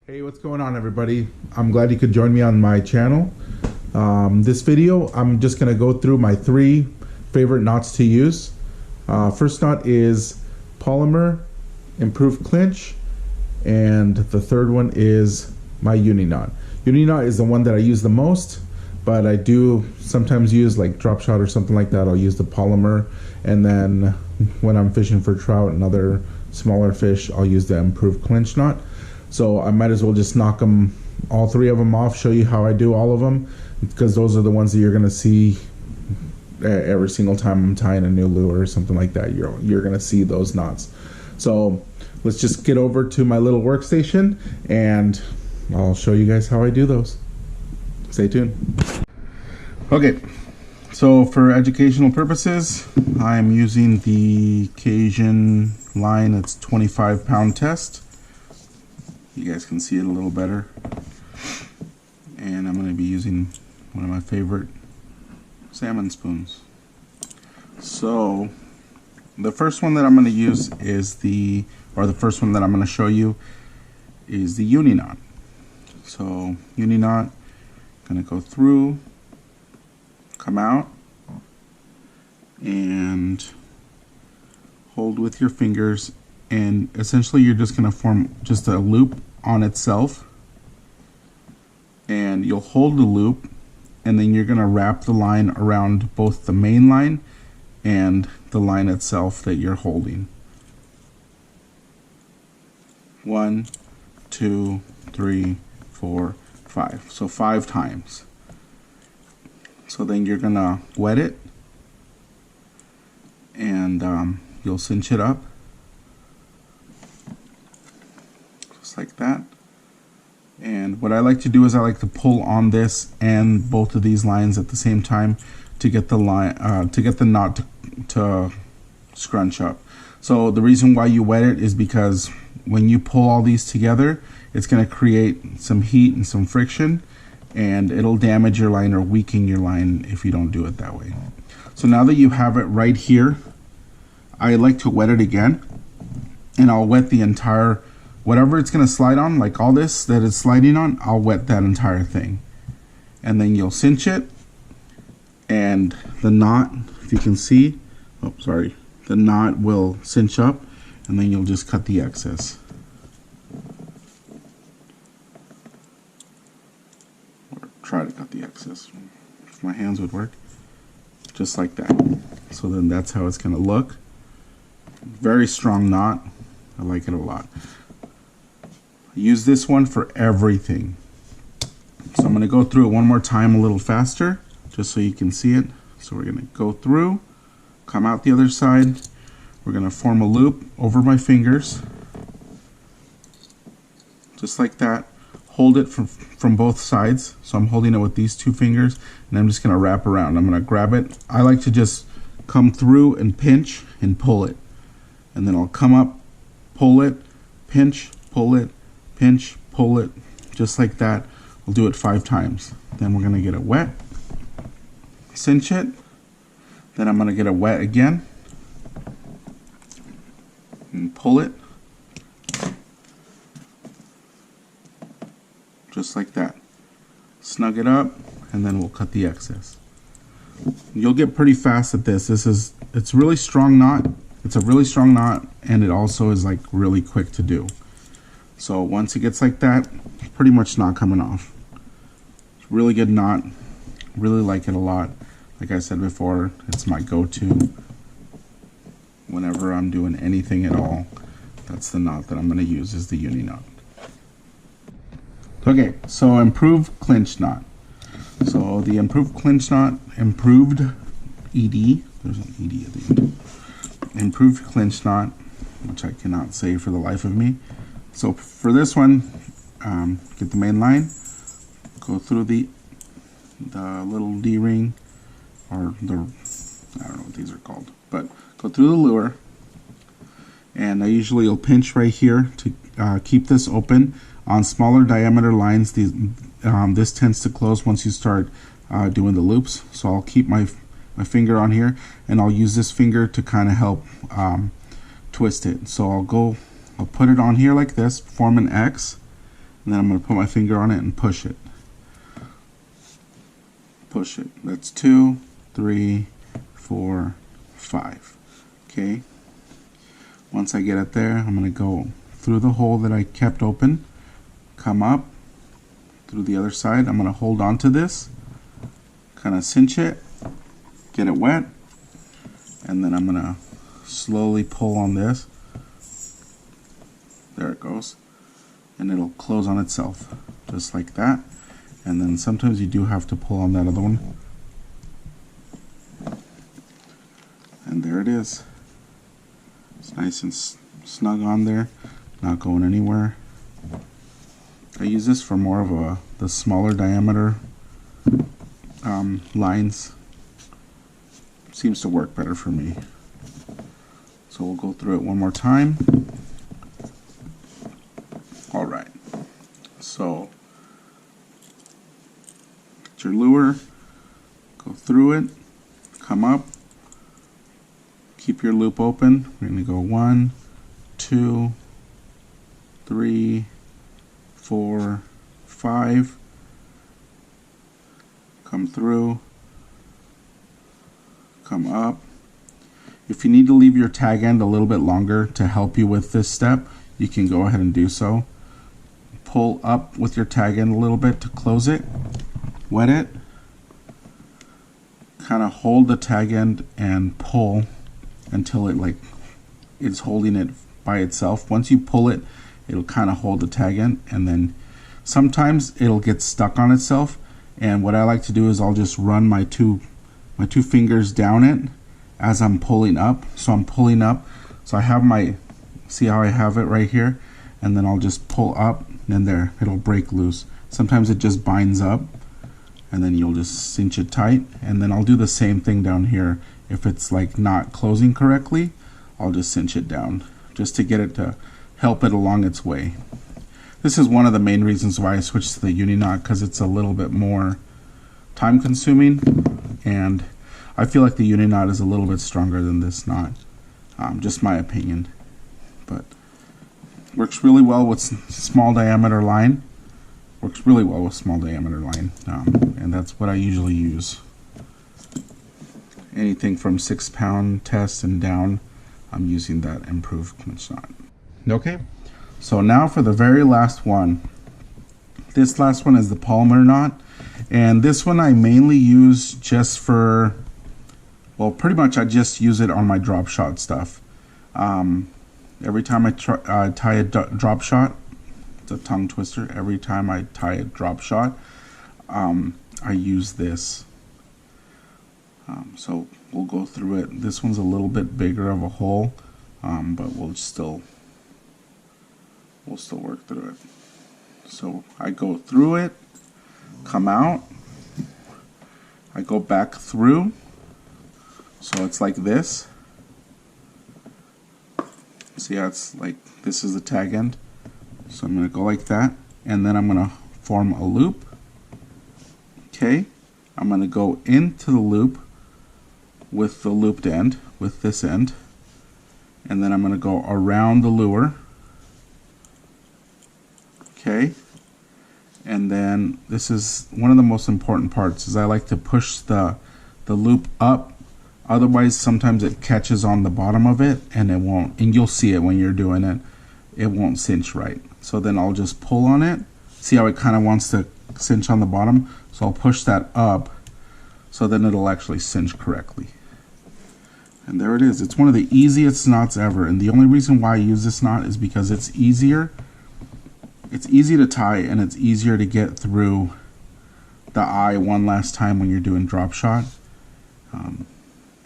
Hey, what's going on, everybody? I'm glad you could join me on my channel. This video, I'm just going to go through my 3 favorite knots to use. First knot is polymer, improved clinch, and the third one is my uni knot. Uni knot is the one that I use the most, but I do sometimes use like drop shot or something like that. I'll use the polymer, and then when I'm fishing for trout and other smaller fish, I'll use the improved clinch knot. So I might as well just knock them, all 3 of them off, show you how I do all of them, because those are the ones that you're going to see every single time I'm tying a new lure or something like that. You're going to see those knots. So let's just get over to my little workstation and I'll show you guys how I do those. Stay tuned. Okay, so for educational purposes, I'm using the Cajun line. It's 25-pound test. You guys can see it a little better. And I'm going to be using one of my favorite salmon spoons. So the first one that I'm going to use is the first one that I'm going to show you is the uni knot. So uni knot, going to go through, come out, and hold with your fingers, and essentially you're just going to form just a loop on itself, and you'll hold the loop, and then you're going to wrap the line around both the main line and the line itself that you're holding. 1, 2, 3, 4, 5. So 5 times. So then you're going to wet it, and you'll cinch it up just like that. And what I like to do is I like to pull on this and both of these lines at the same time to get the line to get the knot to scrunch up. So the reason why you wet it is because when you pull all these together, it's going to create some heat and some friction, and it'll damage your line or weaken your line if you don't do it that way. So now that you have it right here, I like to wet it again, and I'll wet the entire, whatever it's going to slide on, like all this that it's sliding on, I'll wet that entire thing. And then you'll cinch it, and the knot, if you can see, oh sorry, the knot will cinch up, and then you'll just cut the excess. Or try to cut the excess. If my hands would work. Just like that. So then that's how it's going to look. Very strong knot. I like it a lot. Use this one for everything. So I'm going to go through it one more time a little faster, just so you can see it. So we're going to go through, come out the other side. We're going to form a loop over my fingers, just like that. Hold it from both sides. So I'm holding it with these 2 fingers, and I'm just going to wrap around. I'm going to grab it. I like to just come through and pinch and pull it. And then I'll come up, pull it, pinch, pull it, pinch, pull it, just like that. We'll do it 5 times. Then we're going to get it wet, cinch it. Then I'm going to get it wet again and pull it, just like that. Snug it up, and then we'll cut the excess. You'll get pretty fast at this. It's really strong knot. It's a really strong knot, and it also is like really quick to do. So once it gets like that, it's pretty much not coming off. It's a really good knot. Really like it a lot. Like I said before, it's my go-to whenever I'm doing anything at all. That's the knot that I'm going to use, is the uni knot. Okay, so improved clinch knot. So the improved clinch knot, improved ED, there's an ED at the end. Improved clinch knot, which I cannot say for the life of me. So for this one, get the main line, go through the little D-ring, or the, I don't know what these are called, but go through the lure, and I usually will pinch right here to keep this open. On smaller diameter lines, this tends to close once you start doing the loops. So I'll keep my finger on here, and I'll use this finger to kind of help twist it. So I'll put it on here like this, form an X, and then I'm going to put my finger on it and push it. Push it. That's 2, 3, 4, 5. Okay. Once I get it there, I'm going to go through the hole that I kept open, come up through the other side. I'm going to hold on to this, kind of cinch it, get it wet, and then I'm going to slowly pull on this. There it goes. And it'll close on itself, just like that. And then sometimes you do have to pull on that other one. And there it is. It's nice and snug on there, not going anywhere. I use this for more of the smaller diameter lines. Seems to work better for me. So we'll go through it one more time. Alright, so get your lure, go through it, come up, keep your loop open. We're going to go 1, 2, 3, 4, 5, come through, come up. If you need to leave your tag end a little bit longer to help you with this step, you can go ahead and do so. Pull up with your tag end a little bit to close it, wet it, kind of hold the tag end and pull until it it's holding it by itself. Once you pull it, it'll kind of hold the tag end, and then sometimes it'll get stuck on itself. And what I like to do is I'll just run my two fingers down it as I'm pulling up. So I'm pulling up, so I have see how I have it right here, and then I'll just pull up, and there, it'll break loose. Sometimes it just binds up, and then you'll just cinch it tight. And then I'll do the same thing down here. If it's not closing correctly, I'll just cinch it down, just to get it to help it along its way. This is one of the main reasons why I switched to the uni knot, because it's a little bit more time consuming, and I feel like the uni knot is a little bit stronger than this knot. Just my opinion, but works really well with small diameter line. Works really well with small diameter line, and that's what I usually use. Anything from 6-pound test and down, I'm using that improved clinch knot. Okay, so now for the very last one. This last one is the polymer knot, and this one I mainly use just for, well, pretty much I just use it on my drop shot stuff. Every time I tie a drop shot, it's a tongue twister. Every time I tie a drop shot, I use this. So we'll go through it. This one's a little bit bigger of a hole, but we'll still work through it. So I go through it, come out, I go back through, so it's like this. See how it's this is the tag end. So I'm going to go like that, and then I'm going to form a loop. Okay, I'm going to go into the loop with the looped end, with this end, and then I'm going to go around the lure. Okay, and then this is one of the most important parts, is I like to push the loop up. Otherwise, sometimes it catches on the bottom of it, and it won't, and you'll see it when you're doing it, it won't cinch right. So then I'll just pull on it. See how it kind of wants to cinch on the bottom? So I'll push that up, so then it'll actually cinch correctly. And there it is. It's one of the easiest knots ever, and the only reason why I use this knot is because it's easier. It's easy to tie, and it's easier to get through the eye one last time when you're doing drop shot.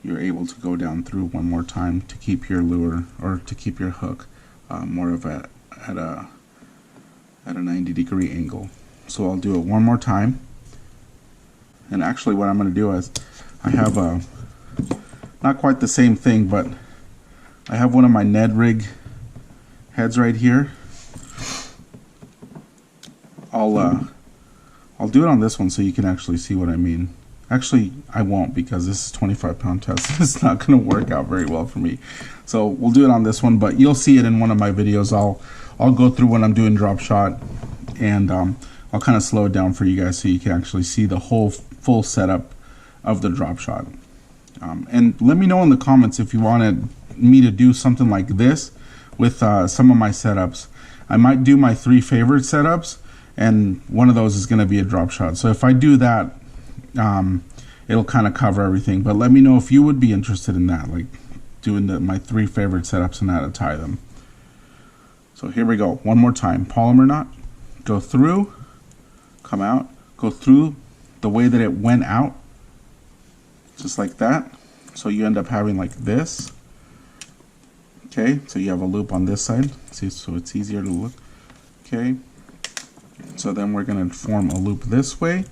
You're able to go down through one more time to keep your lure, or to keep your hook more of at a 90-degree angle. So I'll do it one more time. And actually what I'm going to do is, I have not quite the same thing, but I have one of my Ned rig heads right here. I'll do it on this one so you can actually see what I mean. Actually, I won't, because this is 25-pound test. It's not going to work out very well for me. So we'll do it on this one, but you'll see it in one of my videos. I'll go through when I'm doing drop shot, and I'll kind of slow it down for you guys so you can actually see the whole full setup of the drop shot. And let me know in the comments if you wanted me to do something like this with some of my setups. I might do my 3 favorite setups, and one of those is going to be a drop shot. So if I do that, it'll kind of cover everything. But let me know if you would be interested in that, like doing my 3 favorite setups and how to tie them. So here we go. One more time. Polymer knot. Go through, come out, go through the way that it went out, just like that. So you end up having like this. Okay, so you have a loop on this side. See, so it's easier to look. Okay, so then we're going to form a loop this way,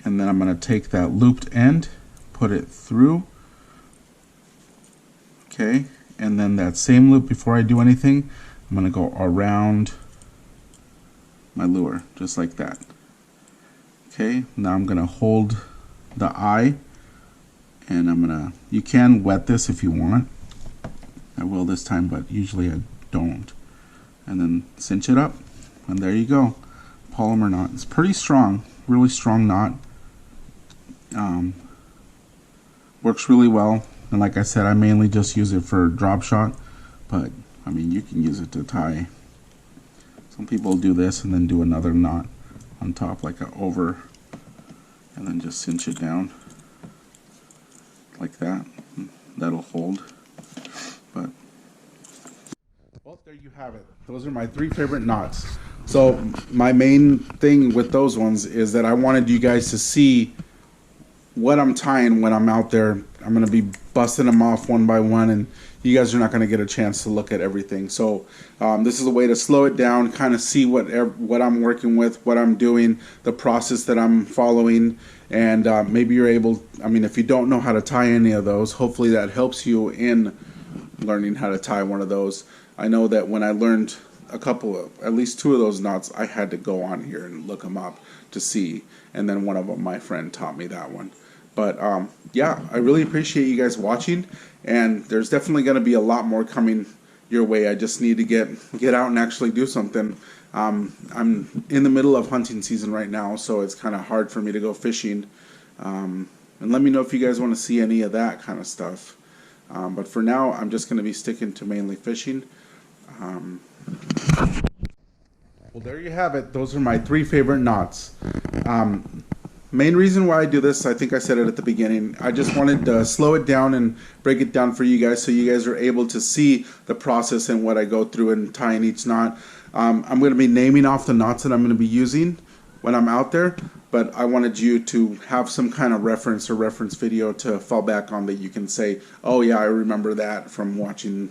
and then I'm going to take that looped end, put it through. Okay, and then that same loop, before I do anything, I'm going to go around my lure, just like that. Okay, now I'm going to hold the eye, and I'm going to, you can wet this if you want. I will this time, but usually I don't. And then cinch it up, and there you go. Polymer knot. It's pretty strong, really strong knot. Works really well. And like I said, I mainly just use it for drop shot, but I mean, you can use it to tie. Some people do this and then do another knot on top, like a over, and then just cinch it down like that. That'll hold. But well, there you have it. Those are my 3 favorite knots. So my main thing with those ones is that I wanted you guys to see what I'm tying when I'm out there. I'm going to be busting them off one by one, and you guys are not going to get a chance to look at everything. So this is a way to slow it down, kind of see what I'm working with, what I'm doing, the process that I'm following, and maybe you're able, I mean, if you don't know how to tie any of those, hopefully that helps you in learning how to tie one of those. I know that when I learned at least 2 of those knots, I had to go on here and look them up to see, and then one of them, my friend, taught me that one. But yeah, I really appreciate you guys watching, and there's definitely going to be a lot more coming your way. I just need to get out and actually do something. I'm in the middle of hunting season right now, so it's kind of hard for me to go fishing. And let me know if you guys want to see any of that kind of stuff. But for now, I'm just going to be sticking to mainly fishing. Well, there you have it. Those are my 3 favorite knots. Main reason why I do this, I think I said it at the beginning, I just wanted to slow it down and break it down for you guys so you guys are able to see the process and what I go through in tying each knot. I'm going to be naming off the knots that I'm going to be using when I'm out there, but I wanted you to have some kind of reference or reference video to fall back on that you can say, oh yeah, I remember that from watching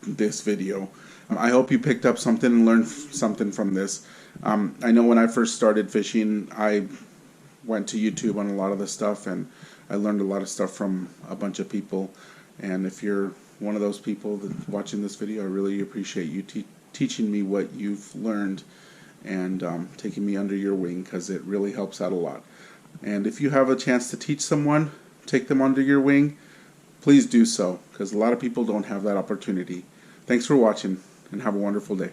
this video. I hope you picked up something and learned something from this. I know when I first started fishing, I went to YouTube on a lot of the stuff, and I learned a lot of stuff from a bunch of people. And if you're one of those people that watching this video, I really appreciate you teaching me what you've learned and taking me under your wing, because it really helps out a lot. And if you have a chance to teach someone, take them under your wing, please do so, because a lot of people don't have that opportunity. Thanks for watching, and have a wonderful day.